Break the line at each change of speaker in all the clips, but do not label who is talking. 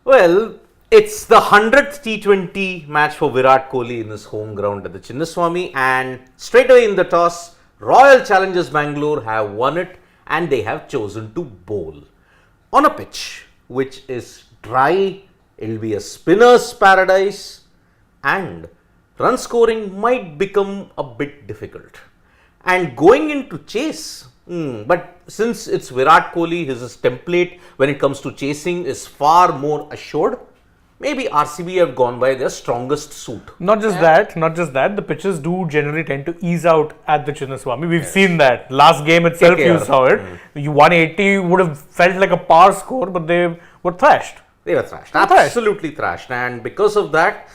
Well, it's the 100th T20 match for Virat Kohli in his home ground at the Chinnaswamy, and straight away in the toss, Royal Challengers Bangalore have won it and they have chosen to bowl on a pitch which is dry. It'll be a spinner's paradise and run scoring might become a bit difficult. And going into chase, but since it's Virat Kohli, his template when it comes to chasing is far more assured. Maybe RCB have gone by their strongest suit.
Not just that, the pitches do generally tend to ease out at the Chinnaswamy. We've seen that. Last game itself, you saw it. You 180 would have felt like a par score, but they were thrashed.
Absolutely thrashed. And because of that,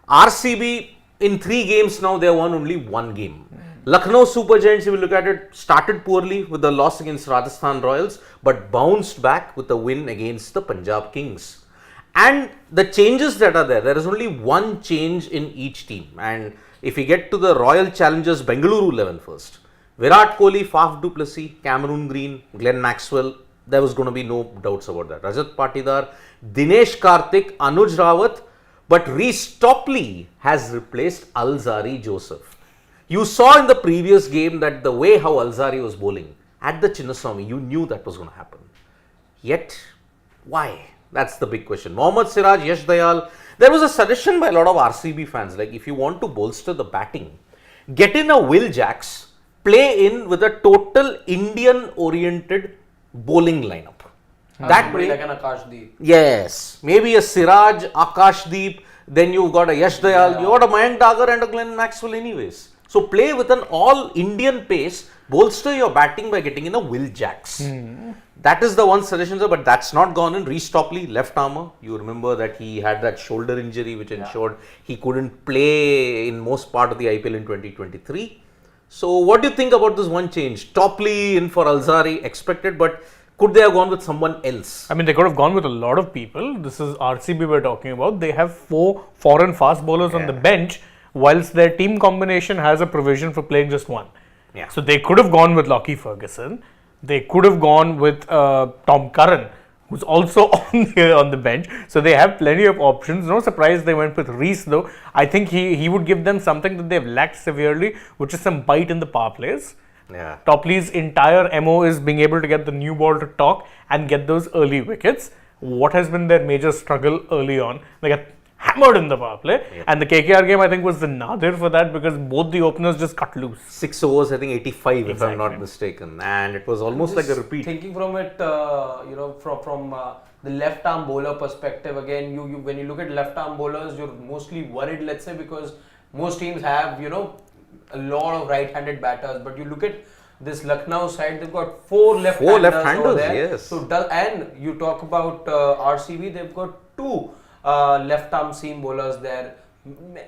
RCB in 3 games now, they have won only 1 game. Lucknow Super Giants, if you look at it, started poorly with the loss against Rajasthan Royals, but bounced back with a win against the Punjab Kings. And the changes that are there is only one change in each team. And if we get to the Royal Challengers Bengaluru 11 first, Virat Kohli, Faf du Plessis, Cameron Green, Glenn Maxwell, there was going to be no doubts about that. Rajat Patidar, Dinesh Karthik, Anuj Rawat, but Reece Topley has replaced Alzari Joseph. You saw in the previous game that the way how Alzari was bowling at the Chinnaswamy, you knew that was going to happen. Yet, why? That's the big question. Mohammad Siraj, Yash Dayal. There was a suggestion by a lot of RCB fans, like if you want to bolster the batting, get in a Will Jacks, play in with a total Indian-oriented bowling lineup.
That way, like an Akashdeep.
Yes, maybe a Siraj, Akashdeep, then you've got a Yash Dayal, you got a Mayank Dagar and a Glenn Maxwell anyways. So play with an all-Indian pace, bolster your batting by getting in a Will Jacks. That is the one suggestion, sir, but that's not gone in. Reece Topley, left armour. You remember that he had that shoulder injury which ensured he couldn't play in most part of the IPL in 2023. So what do you think about this one change? Topley in for Alzari, expected, but could they have gone with someone else?
I mean, they could have gone with a lot of people. This is RCB we're talking about. They have 4 foreign fast bowlers on the bench, whilst their team combination has a provision for playing just one. So they could have gone with Lockie Ferguson. They could have gone with Tom Curran, who's also on the bench. So they have plenty of options. No surprise they went with Reece though. I think he would give them something that they've lacked severely, which is some bite in the power plays. Topley's entire MO is being able to get the new ball to talk and get those early wickets. What has been their major struggle early on? They got hammered in the power play, and the KKR game I think was the nadir for that because both the openers just cut loose.
6 overs, I think 85 if I'm not mistaken, and it was almost like a repeat.
Thinking from it, from the left arm bowler perspective, again, you when you look at left arm bowlers, you're mostly worried, let's say, because most teams have a lot of right-handed batters, but you look at this Lucknow side, they've got 4 left-handers over there.
Yes.
So and you talk about RCB, they've got 2 left arm seam bowlers there. I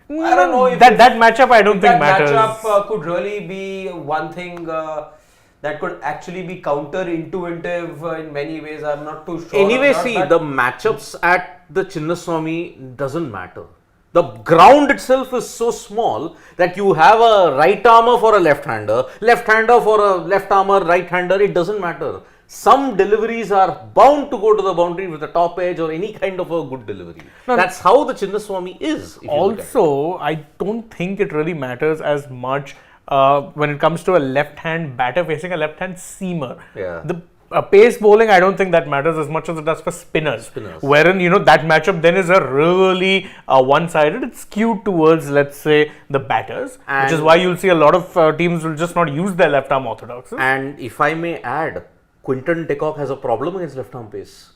don't know if
that matchup I don't think matters.
That matchup could really be one thing that could actually be counterintuitive in many ways. I'm not too sure.
Anyway, see, the matchups at the Chinnaswamy doesn't matter. The ground itself is so small that you have a right armour for a left-hander for a left armour, right-hander, it doesn't matter. Some deliveries are bound to go to the boundary with a top edge or any kind of a good delivery. That's how the Chinnaswamy is.
Also, I don't think it really matters as much when it comes to a left-hand batter facing a left-hand seamer. The pace bowling, I don't think that matters as much as it does for spinners. Wherein, that matchup then is a really one-sided. It's skewed towards, let's say, the batters, which is why you'll see a lot of teams will just not use their left-arm orthodoxes.
And if I may add, Quinton de Kock has a problem against left-arm pace.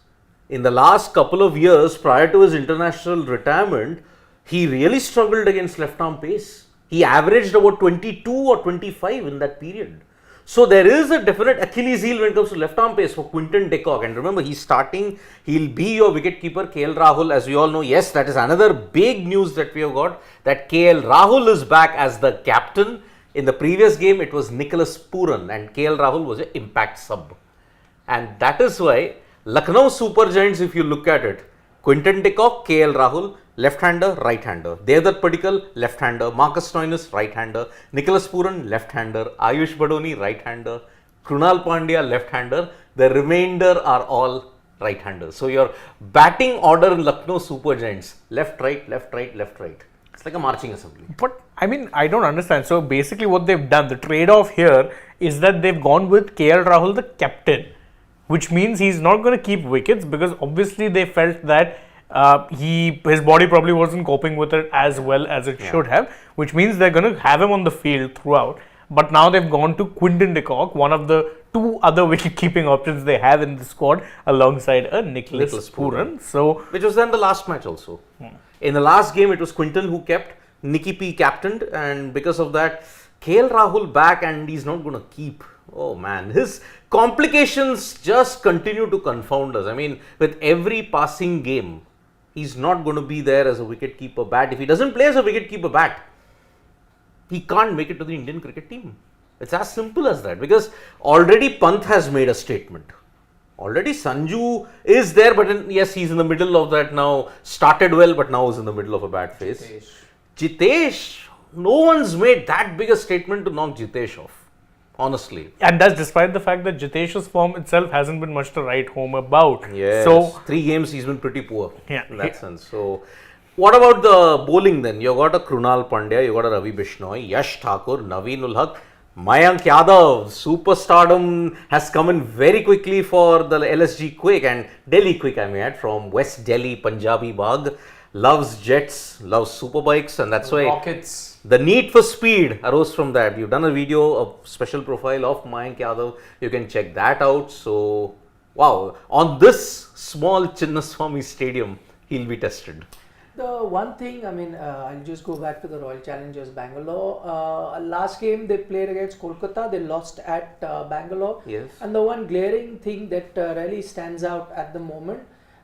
In the last couple of years, prior to his international retirement, he really struggled against left-arm pace. He averaged about 22 or 25 in that period. So there is a definite Achilles heel when it comes to left-arm pace for Quinton de Kock. And remember, he's starting, he'll be your wicket-keeper, KL Rahul. As we all know, yes, that is another big news that we have got, that KL Rahul is back as the captain. In the previous game, it was Nicholas Pooran and KL Rahul was an impact sub. And that is why Lucknow Super Giants, if you look at it, Quinton de Kock, KL Rahul, left-hander, right-hander. Devdutt Padikkal, left-hander. Marcus Stoinis, right-hander. Nicholas Pooran, left-hander. Ayush Badoni, right-hander. Krunal Pandya, left-hander. The remainder are all right-handers. So your batting order in Lucknow Super Giants, left, right, left, right, left, right. It's like a marching assembly.
But I mean, I don't understand. So basically, what they've done, the trade-off here is that they've gone with KL Rahul, the captain, which means he's not going to keep wickets because obviously they felt that his body probably wasn't coping with it as well as it should have, which means they're going to have him on the field throughout. But now they've gone to Quinton de Kock, one of the two other wicket-keeping options they have in the squad, alongside a Nicholas Pooran. So,
which was then the last match also. In the last game, it was Quinton who kept, Nicky P captained, and because of that, KL Rahul back, and he's not going to keep. Oh man, his complications just continue to confound us. I mean, with every passing game, he's not going to be there as a wicket-keeper bat. If he doesn't play as a wicket-keeper bat, he can't make it to the Indian cricket team. It's as simple as that, because already Pant has made a statement. Already Sanju is there, but yes, he's in the middle of that now. Started well, but now is in the middle of a bad phase. Jitesh, no one's made that big a statement to knock Jitesh off, honestly.
And that's despite the fact that Jitesh's form itself hasn't been much to write home about.
Yes,
so
3 games he's been pretty poor in that
Yeah.
sense. So, what about the bowling then? You got a Krunal Pandya, you got a Ravi Bishnoi, Yash Thakur, Naveen ul Haq, Mayank Yadav. Superstardom has come in very quickly for the LSG Quick and Delhi Quick, I may add, from West Delhi, Punjabi Bagh. Loves jets, loves superbikes, and that's why
Rockets.
the need for speed arose from that. You've done a video, a special profile of Mayank Yadav. You can check that out. So, wow, on this small Chinnaswamy stadium, he'll be tested.
The one thing, I mean, I'll just go back to the Royal Challengers Bangalore. Last game they played against Kolkata, they lost at Bangalore.
Yes.
And the one glaring thing that really stands out at the moment,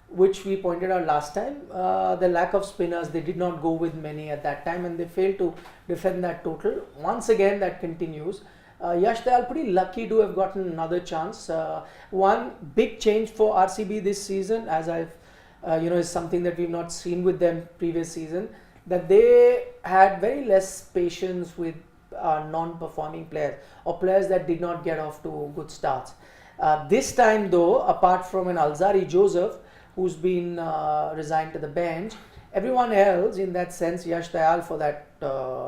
which we pointed out last time, the lack of spinners. They did not go with many at that time and they failed to defend that total. Once again, that continues. Yash Dayal pretty lucky to have gotten another chance. One big change for RCB this season, as I've is something that we've not seen with them previous season, that they had very less patience with non-performing players or players that did not get off to good starts. This time though, apart from an Alzari Joseph who's been resigned to the bench, everyone else in that sense, Yash Dayal for that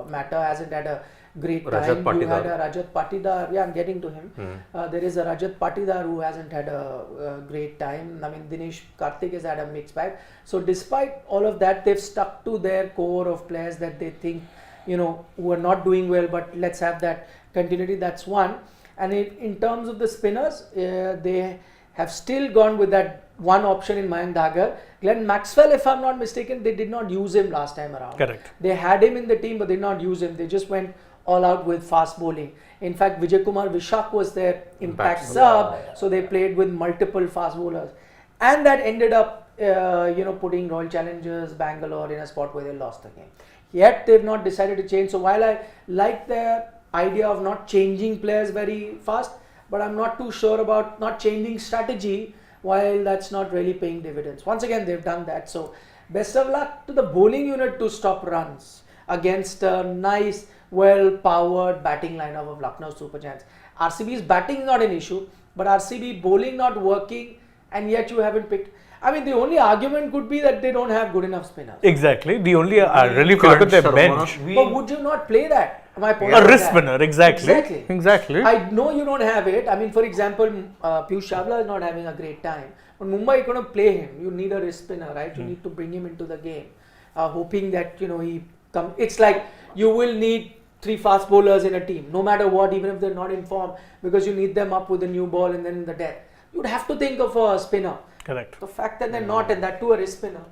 matter, hasn't had a great time. You had a Rajat Patidar, yeah, I'm getting to him. There is a Rajat Patidar who hasn't had a great time. I mean, Dinesh Karthik has had a mixed bag. So despite all of that, they've stuck to their core of players that they think, who are not doing well, but let's have that continuity. That's one. And in terms of the spinners, they have still gone with that one option in Mayank Dagar. Glenn Maxwell, if I'm not mistaken, they did not use him last time around.
Correct.
They had him in the team, but they did not use him. They just went all out with fast bowling. In fact, Vijay Kumar Vishak was their impact sub, so they played with multiple fast bowlers, and that ended up, putting Royal Challengers Bangalore in a spot where they lost the game. Yet they've not decided to change. So while I like their idea of not changing players very fast, but I'm not too sure about not changing strategy while that's not really paying dividends. Once again, they've done that. So best of luck to the bowling unit to stop runs against a nice, well-powered batting lineup of Lucknow Super Giants. RCB's batting is not an issue, but RCB bowling not working, and yet you haven't picked. I mean, the only argument could be that they don't have good enough spinners.
Exactly. The only really, if you look at their bench,
But would you not play that? My point
a
is
wrist
that.
spinner, exactly.
I know you don't have it. I mean, for example, Piyush Chawla is not having a great time. But Mumbai, you're going to play him. You need a wrist spinner, right? You need to bring him into the game, hoping that he come. It's like you will need 3 fast bowlers in a team, no matter what, even if they're not in form, because you need them up with a new ball and then in the death. You'd have to think of a spinner.
Correct.
The fact that they're not, and that too a wrist spinner,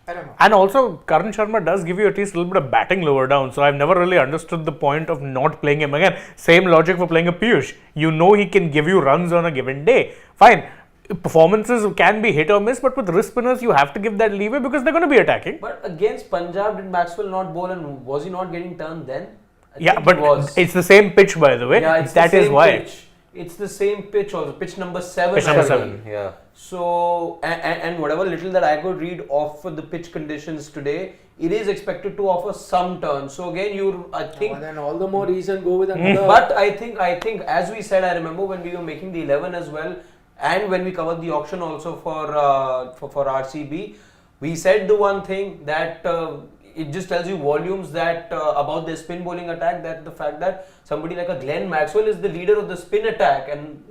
I don't know.
And also, Karan Sharma does give you at least a little bit of batting lower down. So I've never really understood the point of not playing him. Again, same logic for playing a Piyush. You know he can give you runs on a given day. Fine. Performances can be hit or miss, but with wrist spinners, you have to give that leeway because they're going to be attacking.
But against Punjab, did Maxwell not bowl, and was he not getting turned then? I
Yeah,
think
but
he was.
it's the same pitch, by the way.
Yeah, it's
That
the
is
same
why.
pitch. It's the same pitch also, pitch number 7.
Pitch number
I believe.
7.
Yeah.
So, and whatever little that I could read off for the pitch conditions today, it is expected to offer some turn. So again, I think.
And then all the more reason go with another.
But I think, as we said, I remember when we were making the 11 as well, and when we covered the auction also for RCB, we said the one thing that it just tells you volumes that about their spin bowling attack, that the fact that somebody like a Glenn Maxwell is the leader of the spin attack, and,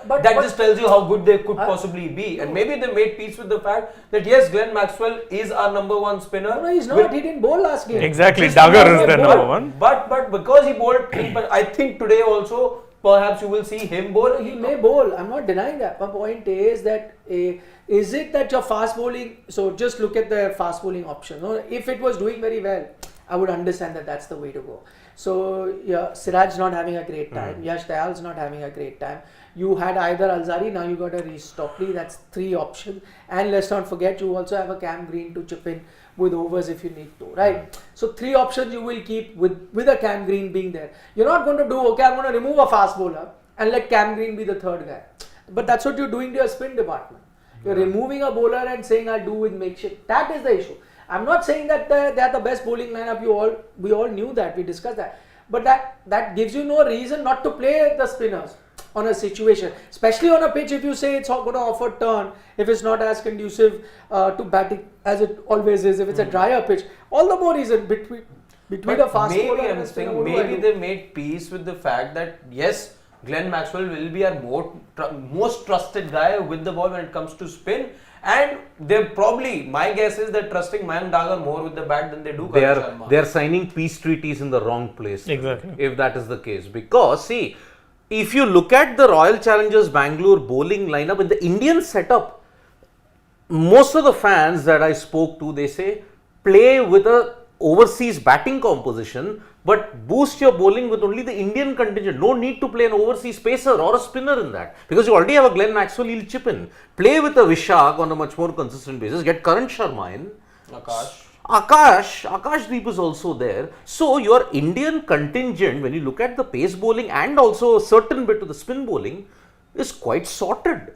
but just tells you how good they could possibly be. And maybe they made peace with the fact that yes, Glenn Maxwell is our number one spinner.
No, he's not. He didn't bowl last game.
Exactly, Duggar is their number one.
But because he bowled, but I think today also perhaps you will see him bowl.
He may bowl. I'm not denying that. My point is that is it that you're fast bowling? So just look at the fast bowling option. No, if it was doing very well, I would understand that that's the way to go. So yeah, Siraj's not having a great time. Yash Dayal's not having a great time. You had either Alzari, now you got a Reece Stockley. That's 3 options. And let's not forget, you also have a Cam Green to chip in with overs if you need to, right? So 3 options you will keep with a Cam Green being there. You're not going to do, okay, I'm going to remove a fast bowler and let Cam Green be the third guy. But that's what you're doing to your spin department. You're removing a bowler and saying I'll do with makeshift. That is the issue. I'm not saying that they're the best bowling lineup. We all knew that. We discussed that. But that gives you no reason not to play the spinners on a situation, especially on a pitch. If you say it's going to offer turn, if it's not as conducive to batting as it always is, if it's a drier pitch, all the more reason between a fast bowler and a spinner.
Maybe they made peace with the fact that yes, Glenn Maxwell will be our most trusted guy with the ball when it comes to spin. And they probably, my guess is they're trusting Mayank Daggar more with the bat than they do Karan Sharma.
They are signing peace treaties in the wrong place.
Exactly.
If that is the case. Because see, if you look at the Royal Challengers Bangalore bowling lineup in the Indian setup, most of the fans that I spoke to, they say play with a overseas batting composition, but boost your bowling with only the Indian contingent. No need to play an overseas pacer or a spinner in that, because you already have a Glenn Maxwell, he'll chip in. Play with a Vishak on a much more consistent basis. Get Karan Sharma in. Akashdeep is also there. So your Indian contingent, when you look at the pace bowling and also a certain bit of the spin bowling, is quite sorted.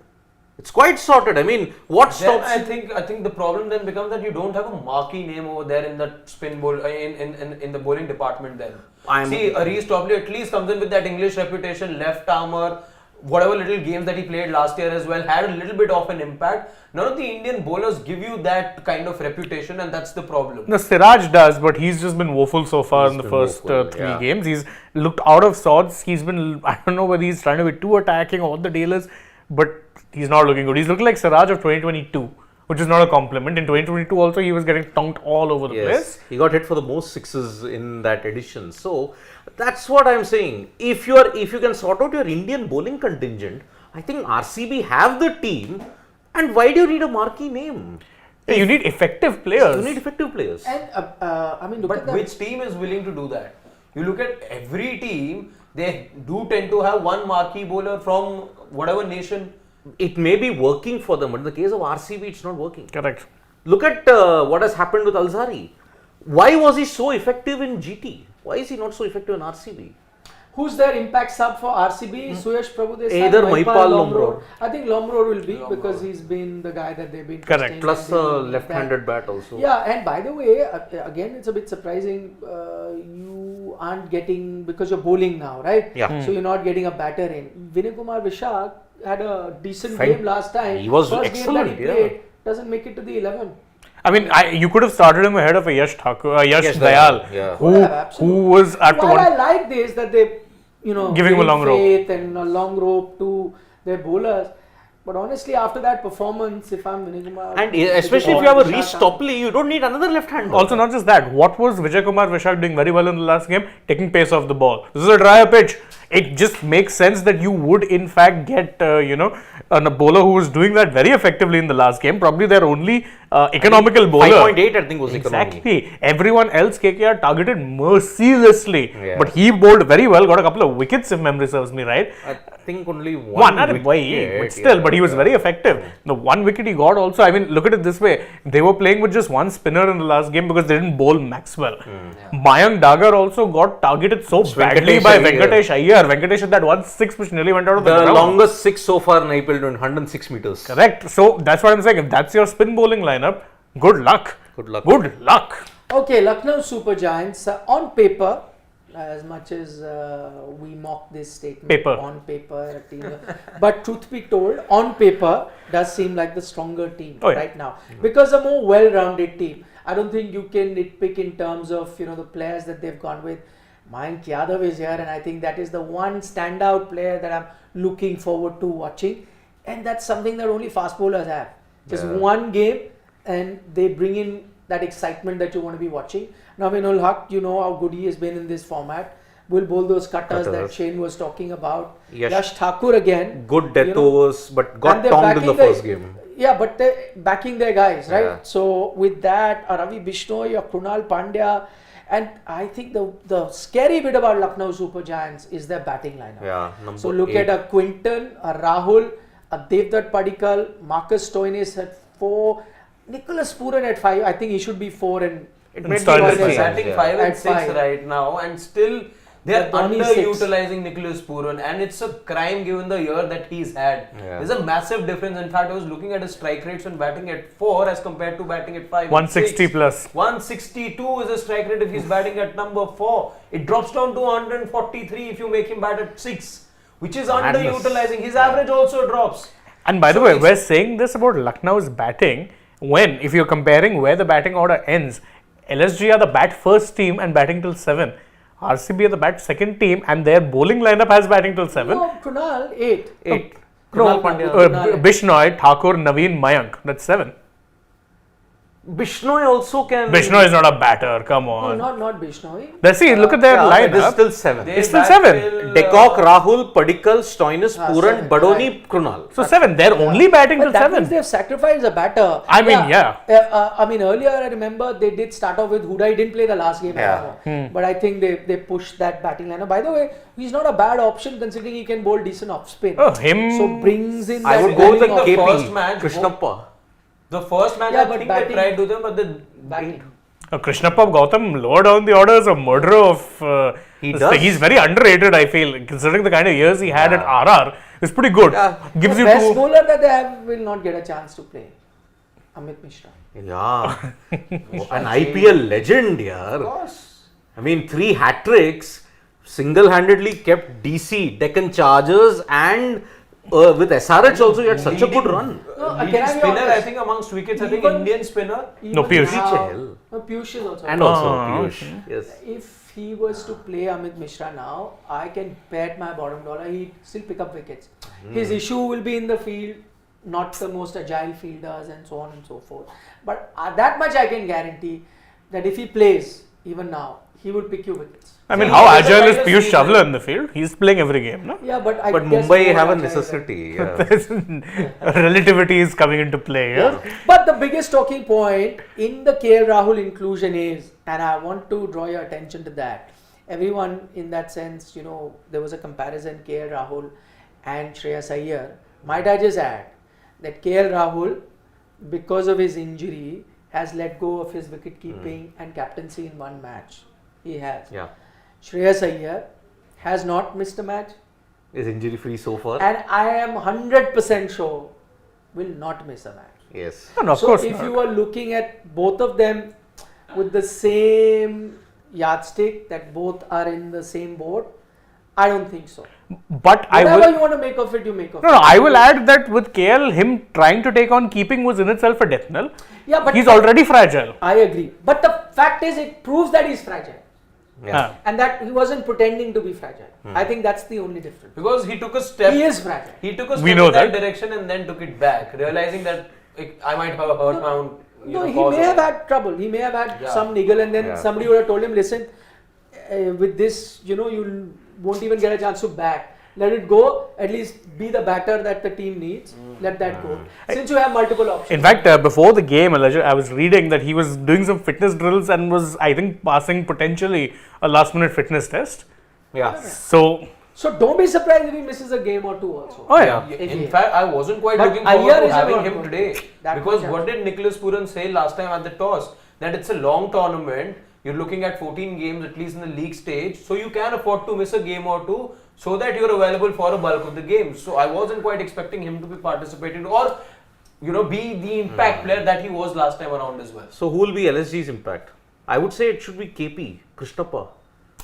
It's quite sorted. I mean, what stops?
I think the problem then becomes that you don't have a marquee name over there in the spin bowl in the bowling department. Then Reece Stockley at least comes in with that English reputation, left armour. Whatever little games that he played last year as well had a little bit of an impact. None of the Indian bowlers give you that kind of reputation, and that's the problem.
No, Siraj does, but he's just been woeful so far in the first 3 games. He's looked out of sorts. He's been, I don't know whether he's trying to be too attacking or what the deal is, but he's not looking good. He's looking like Siraj of 2022, which is not a compliment. In 2022 also, he was getting tonked all over the place.
He got hit for the most sixes in that edition. So that's what I'm saying. If you can sort out your Indian bowling contingent, I think RCB have the team. And why do you need a marquee name?
You need effective players.
You need effective players.
And I mean,
but which team is willing to do that? You look at every team, they do tend to have one marquee bowler from whatever nation.
It may be working for them, but in the case of RCB, it's not working.
Correct.
Look at what has happened with Alzari. Why was he so effective in GT? Why is he not so effective in RCB?
Who's their impact sub for RCB? Suyash Prabhudesai,
Either Maipal Lomror.
I think Lomror will be because he's been the guy that they've been
correct.
Plus a left-handed bat also.
Yeah, and by the way, again, it's a bit surprising. You aren't getting, because you're bowling now, right?
Yeah.
So you're not getting a batter in. Vinay Kumar Vishak had a decent game last time.
He was
First
excellent.
Game that he played, doesn't make it to the 11.
I mean, you could have started him ahead of a Yash Dayal, who was at
While I like this, that they,
giving him a long
faith and a long rope to their bowlers. But honestly, after that performance, if I'm Vinay Kumar,
and especially if you have a Reece Stockley, you don't need another left-hander.
Also, not just that. What was Vijay Kumar Vishak doing very well in the last game? Taking pace off the ball. This is a drier pitch. It just makes sense that you would, in fact, get a bowler who was doing that very effectively in the last game. Probably their only economical bowler.
5.8, I think, was
exactly.
economy.
Everyone else, KKR targeted mercilessly, but he bowled very well. Got a couple of wickets, if memory serves me right.
I think only one wicket,
but still, but he was very effective. The 1 wicket he got also, I mean, look at it this way. They were playing with just one spinner in the last game because they didn't bowl Maxwell. Mayank Daggar also got targeted so badly by Venkatesh Iyer. Venkatesh had that 1-6 which nearly went out of the ground.
The longest 6 so far in IPL, 106 meters.
Correct. So that's what I'm saying. If that's your spin bowling lineup, good luck.
Good luck.
Good luck.
Okay, Lucknow Super Giants, on paper, as much as we mock this statement
Paper.
on paper, but truth be told, on paper does seem like the stronger team right now because a more well-rounded team. I don't think you can nitpick in terms of the players that they've gone with. Mayank Yadav is here, and I think that is the one standout player that I'm looking forward to watching, and that's something that only fast bowlers have. Just one game, and they bring in that excitement that you want to be watching. Naveen ul Haq, you know how good he has been in this format. Will bowl those cutters that Shane was talking about. Yash Thakur again.
Good death overs, but got tombed in the first game.
Yeah, but they're backing their guys, right? Yeah. So with that, Ravi Bishnoi or Krunal Pandya, and I think the scary bit about Lucknow Super Giants is their batting lineup.
Yeah,
so look at a Quinton, a Rahul, a Devdutt Padikkal, Marcus Stoinis at 4, Nicholas Pooran at 5. I think he should be 4 and
it may be batting 5 and 6 right now, and still they are underutilizing Nicholas Pooran, and it's a crime given the year that he's had. There's a massive difference. In fact, I was looking at his strike rates when batting at 4 as compared to batting at 5.
160 plus.
162 is the strike rate if he's batting at number 4. It drops down to 143 if you make him bat at 6, which is underutilizing. His average also drops.
And by the way, we're saying this about Lucknow's batting when, if you're comparing where the batting order ends, LSG are the bat first team and batting till 7. RCB are the bat second team and their bowling lineup has batting till 7.
No, Krunal 8.
Krunal Pandya. Bishnoi, Thakur, Naveen, Mayank. That's 7.
Bishnoi also can.
Bishnoi is not a batter. Come on.
No, not Bishnoi.
Let's see. Look at their lineup.
It's still 7.
It's still 7.
De Kock, Rahul, Padikkal, Stoinis, Pooran, Badoni, Krunal.
So 7. They're only batting till 7.
Means they've sacrificed a batter.
I mean,
earlier I remember they did start off with Huda. He didn't play the last game. But I think they pushed that batting lineup. By the way, he's not a bad option considering he can bowl decent off spin.
Oh, him.
So brings in.
I would go with the
first match.
Krishnappa.
The first match, I think they tried to them, but the
batting.
Krishnappa Gautam lower down the order is a murderer of. He's very underrated, I feel, considering the kind of years he had at RR. It's pretty good. Gives
the
you
best bowler that they have will not get a chance to play. Amit Mishra.
Yeah, an IPL legend here. Of course. I mean, 3 hat tricks, single-handedly kept DC, Deccan Chargers, and with SRH also he had such a good run.
Leading spinner, I think amongst wickets, I think Indian spinner.
No, Piyush.
Piyush is also.
And also Piyush. Yes.
If he was to play Amit Mishra now, I can bet my bottom dollar he'd still pick up wickets. His issue will be in the field, not the most agile fielders and so on and so forth. But that much I can guarantee that if he plays even now, he would pick you wickets.
I mean, how agile is Piyush Chavla in the field? He's playing every game, no?
Yeah, but
Mumbai have a necessity.
Relativity is coming into play. Yeah?
But the biggest talking point in the KL Rahul inclusion is, and I want to draw your attention to that. Everyone in that sense, there was a comparison KL Rahul and Shreyas Iyer. Might I just add that KL Rahul, because of his injury, has let go of his wicket keeping and captaincy in one match. He has.
Yeah.
Shreyas Iyer has not missed a match.
Is injury free so far.
And I am 100% sure will not miss a match.
Yes.
No, of
so
course
if
not.
you are looking at both of them with the same yardstick, that both are in the same boat, I don't think so.
But
whatever you want to make of it, you make of it.
No, I will add that with KL, him trying to take on keeping was in itself a death knell.
Yeah, but
he's already fragile.
I agree. But the fact is, it proves that he's fragile.
Yeah.
And that he wasn't pretending to be fragile. I think that's the only difference.
Because he took a step.
He is fragile.
He took a step in that direction and then took it back, realizing that I might have a hurt pound.
He may have had trouble. He may have had some niggle, and then somebody would have told him, listen, with this, you won't even get a chance to bat. Let it go, at least be the batter that the team needs. Let that go. Since you have multiple options.
In fact, before the game, I was reading that he was doing some fitness drills and was, I think, passing potentially a last minute fitness test.
Yeah.
So don't be surprised if he misses a game or two also.
Oh yeah.
In fact, I wasn't quite looking forward to having him today. Because what did Nicholas Pooran say last time at the toss? That it's a long tournament. You're looking at 14 games at least in the league stage. So you can afford to miss a game or two so that you're available for a bulk of the games. So I wasn't quite expecting him to be participating or be the impact player that he was last time around as well.
So who will be LSG's impact? I would say it should be KP, Krishnappa.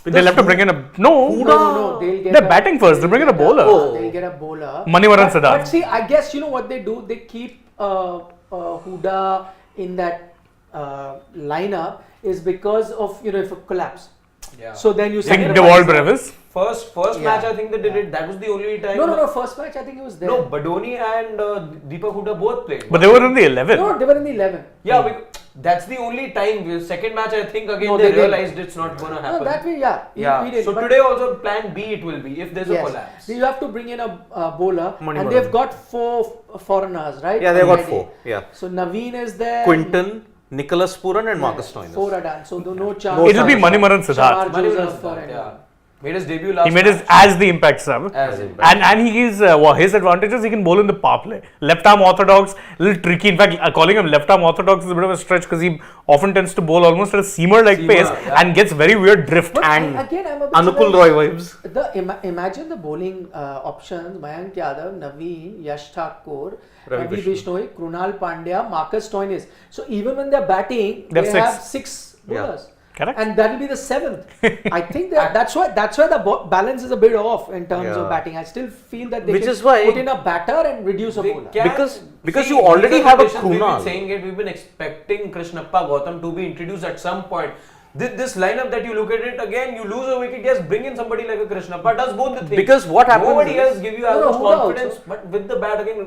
They'll have to bring in a
No, they'll get
They're batting first. They'll bring in a bowler.
They'll get a bowler.
Manivaran Siddharth.
But see, I guess you know what they do. They keep Huda in that lineup is because of if a collapse.
Yeah.
So then you
Think Deval Brevis.
First match I think they did it. That was the only time.
No. First match I think he was there.
No, Badoni and Deepak Huda both played.
But they were in the 11.
No, they were in the 11.
Yeah, that's the only time. Second match, I think again
No,
they
they didn't.
realized it's not going to happen.
No, that way, yeah.
Yeah.
He did,
So
but-
today also plan B it will be if there's a
Yes.
collapse.
You have to bring in a bowler,
Manivaran.
and they've got 4 foreigners, right?
Yeah, they've got
Already.
4. Yeah.
So Naveen is there.
Quinton, Nicholas Puran and Marcus Stoinis.
4 are done. So no chance.
No
It'll be
chance.
Manivaran Siddharth.
Shamar
Manivaran
Joseph
Siddharth,
for anyone.
yeah. Made his debut last
He made his
match.
as the impact sub.
As impact.
And he is his advantage is he can bowl in the power play. Left arm orthodox, a little tricky. In fact, calling him left arm orthodox is a bit of a stretch because he often tends to bowl almost at a seamer like pace
yeah.
and gets very weird drift.
But
And
again, I'm a bit
Anupul
surprised.
Roy vibes.
Imagine the bowling options: Mayank Yadav, Naveen, Yash Thakur,
Ravi
Ravi
Bishnoi.
Bishnoi, Krunal Pandya, Marcus Stoinis. So even when they're batting,
They have
they
6.
have 6
Yeah.
bowlers.
Correct.
And that will be the 7th. I think that's why the balance is a bit off in terms of
Yeah.
batting. I still feel that they
Which
can
is why-
put in a batter and reduce a
They
bowler.
can-
Because
See,
you already
these are
have a
conditions we've
Krunal.
been saying it. We've been expecting Krishnappa Gautam to be introduced at some point. This lineup that you look at it again, you lose a wicket, yes, bring in somebody like a Krishnappa, does both the things.
Because what happens
Nobody
is-
else give you as
No,
much
Huda
confidence,
also.
but with the bat again,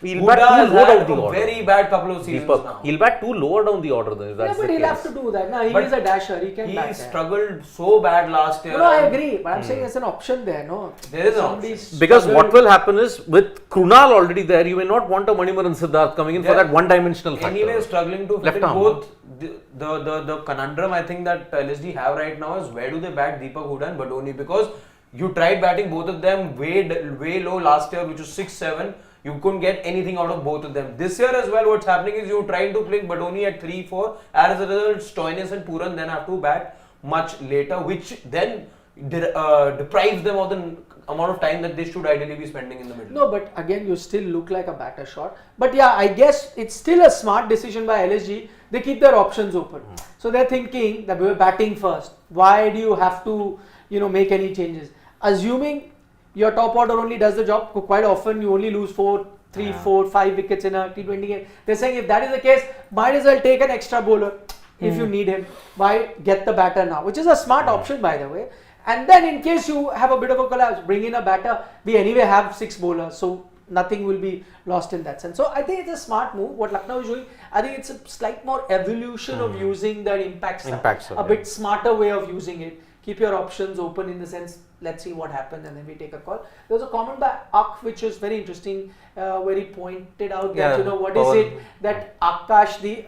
He'll
Huda
bat too
has
low
had
down the
a
order.
very bad couple of seasons
Deepak,
now.
he'll bat too lower down the order then. If
Yeah,
that's
but
the
he'll
case.
have to do that. No, he
But
is a dasher. He can
He
bat there.
struggled so bad last year.
No, I agree. But I'm saying it's an option there. No,
There is an
Somebody's
Because
struggled.
what will happen is with Krunal already there, you may not want a Manivaran Siddharth coming in for
Yeah.
that one-dimensional factor.
Anyway, struggling to fit
Left
in
arm,
both. The conundrum I think that LSG have right now is where do they bat Deepak Huda and Badoni, because you tried batting both of them way low last year, which was 6-7. You couldn't get anything out of both of them. This year as well, what's happening is you're trying to play Badoni at 3-4. As a result, Stoinis and Puran then have to bat much later, which then deprives them of the amount of time that they should ideally be spending in the middle.
No, but again, you still look like a batter shot. But yeah, I guess it's still a smart decision by LSG. They keep their options open. So they're thinking that we're batting first. Why do you have to, make any changes? Assuming your top order only does the job, quite often you only lose 3, 4, 5 wickets in a T20 game. They're saying if that is the case, might as well take an extra bowler if you need him. Why get the batter now? Which is a smart option, by the way. And then in case you have a bit of a collapse, bring in a batter. We anyway have 6 bowlers, so nothing will be lost in that sense. So I think it's a smart move. What Lucknow is doing, I think it's a slight more evolution of using the impact sub. A bit smarter way of using it. Keep your options open in the sense, let's see what happens and then we take a call. There was a comment by Ak which was very interesting, where he pointed out that, what is it that Akashdeep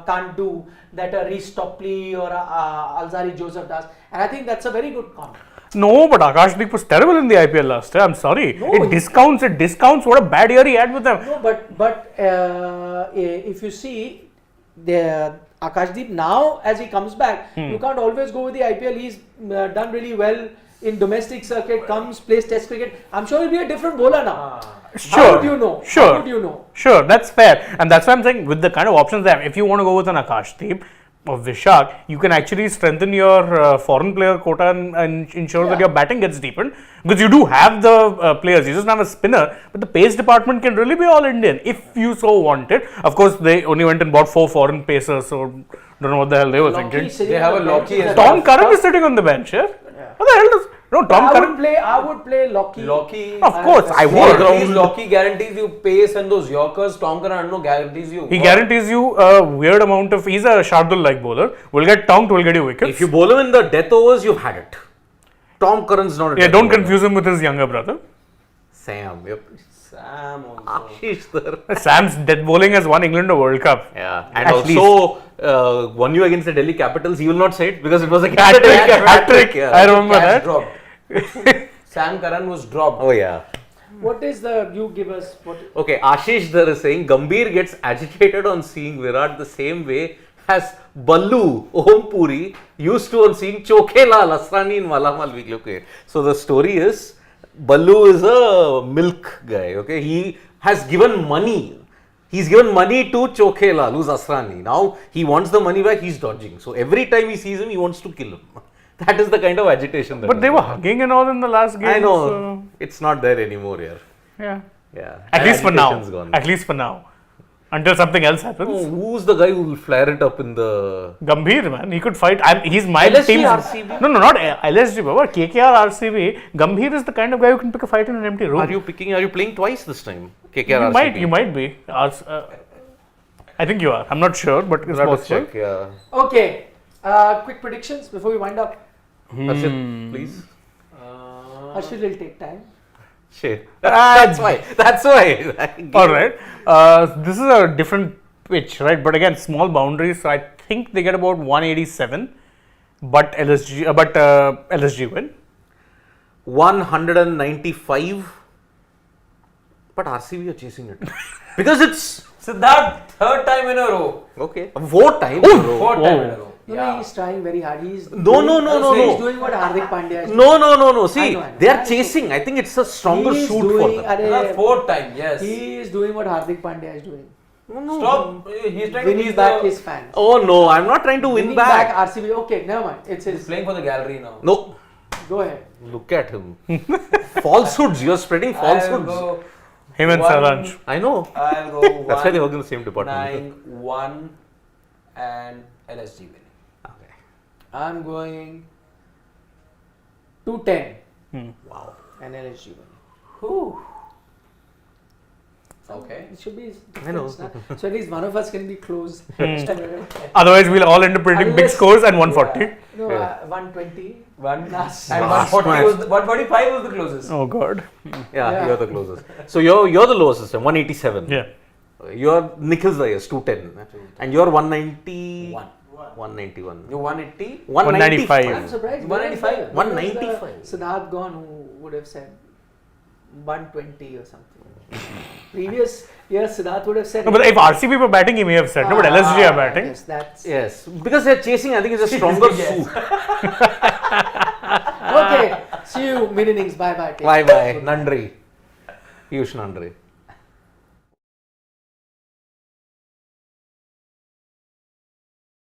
can't do that a Reece Topley or Alzari Joseph does, and I think that's a very good comment.
No, but AajTak was terrible in the IPL last year. I'm sorry.
No,
it discounts what a bad year he had with them.
No, but if you see the Akashdeep now as he comes back, you can't always go with the IPL. He's done really well in domestic circuit, plays test cricket. I'm sure he'll be a different bowler now.
Sure.
How would you know?
Sure.
How would you know?
Sure, that's fair. And that's why I'm saying with the kind of options they have, if you want to go with an Akashdeep or Vishak, you can actually strengthen your foreign player quota and ensure that your batting gets deepened. Because you do have the players, you just have a spinner, but the pace department can really be all Indian if you so want it. Of course, they only went and bought 4 foreign pacers, so don't know what the hell they were thinking.
They have a Lockie as
Tom Curran is sitting on the bench here. What the hell does... No, Tom Curran...
I would play Lockie.
Of course, I would.
Lockie guarantees you pace and those Yorkers. Tom Curran guarantees you.
He guarantees you a weird amount of... He's a Shardul-like bowler. Will get tonked, will get you wickets.
If you bowl him in the death overs, you've had it. Tom Curran's not a
Yeah,
death
don't
over.
confuse him with his younger brother.
Sam, yep.
Sam also.
Ashish there.
Sam's death bowling has won England a World Cup.
Yeah, and
At
also won you against the Delhi Capitals. He will not say it because it was a
Hat-trick.
Yeah.
I remember
Catch
that.
dropped. Sam Curran was dropped.
Oh yeah.
What is the, you give us, what?
Okay, Ashish there is saying Gambhir gets agitated on seeing Virat the same way as Ballu Om Puri used to on seeing Chokhelal Asrani in Malamal Weekly. Okay, so the story is Ballu is a milk guy. Okay, he has given money. He's given money to Chokhelal, who's Asrani. Now he wants the money back. He's dodging. So every time he sees him, he wants to kill him. That is the kind of agitation. That
But
is
they were
there.
hugging and all in the last game.
I know.
So,
It's not there anymore here.
yeah.
Yeah.
At
That
least for now.
agitation's gone.
At least for now. Until something else happens.
Oh, who's the guy who will flare it up in the...
Gambhir, man. He could fight. He's my
LSG,
team's.
RCB?
No, not LSG, Baba. KKR, RCB. Gambhir is the kind of guy who can pick a fight in an empty room.
Are you playing twice this time? KKR, RCB?
You might be. I think you are. I'm not sure, but it's
We'll have to
possible.
check, yeah.
Okay, quick predictions before we wind up.
That's it, please.
Harshit will take time.
Shit. That's why.
All right. This is a different pitch, right? But again, small boundaries. So I think they get about 187, but LSG win.
195. But RCB are chasing it. Because it's...
Siddharth, third time in a row.
Okay. 4 times in a row.
Fourth time in a row.
No, he's trying very hard. He's
No.
He's doing what Hardik Pandya is doing.
No. See,
I know.
they are chasing. I think it's a stronger
He's
suit
doing,
for them.
That's fourth time, yes.
He is doing what Hardik Pandya is doing.
Stop. He's trying to
Winning
please
back
the...
his fans.
Oh no, I'm not trying to win
Winning
back.
RCB. Okay, never mind. It's
He's
his.
playing for the gallery now.
No.
Go ahead.
Look at him. Falsehoods. You're spreading
I'll
falsehoods.
go
Him and
One-
Saranj.
I know.
I'll go
That's why they work in the same department.
9-1 and LSG winning.
Okay.
I'm going 210
Wow.
and LSG winning.
Whew. Okay.
It should be
I know.
difference, na? So at least one of us can be close.
Otherwise, we'll all end up predicting big
Unless-
scores and 140.
No,
Yeah.
120.
One
Last-
and
last
140
match.
was 145 was the closest.
Oh God.
Yeah, you're the closest. So you're the lowest, 187.
Yeah.
You're Nikhil's the highest, 210. And you're 190.
One.
191.
You 180?
195.
I'm surprised.
195.
195.
Siddharth gone, who would have said 120 or something. Previous year, Siddharth would have said.
No, but if RCB were batting, he may have said. No, but LSG are batting.
Yes, that's.
Yes, because they're chasing, I think it's a stronger
Yes.
suit.
Okay, see you mid innings. Bye bye.
Bye bye. Nandri. Piyush Nandri.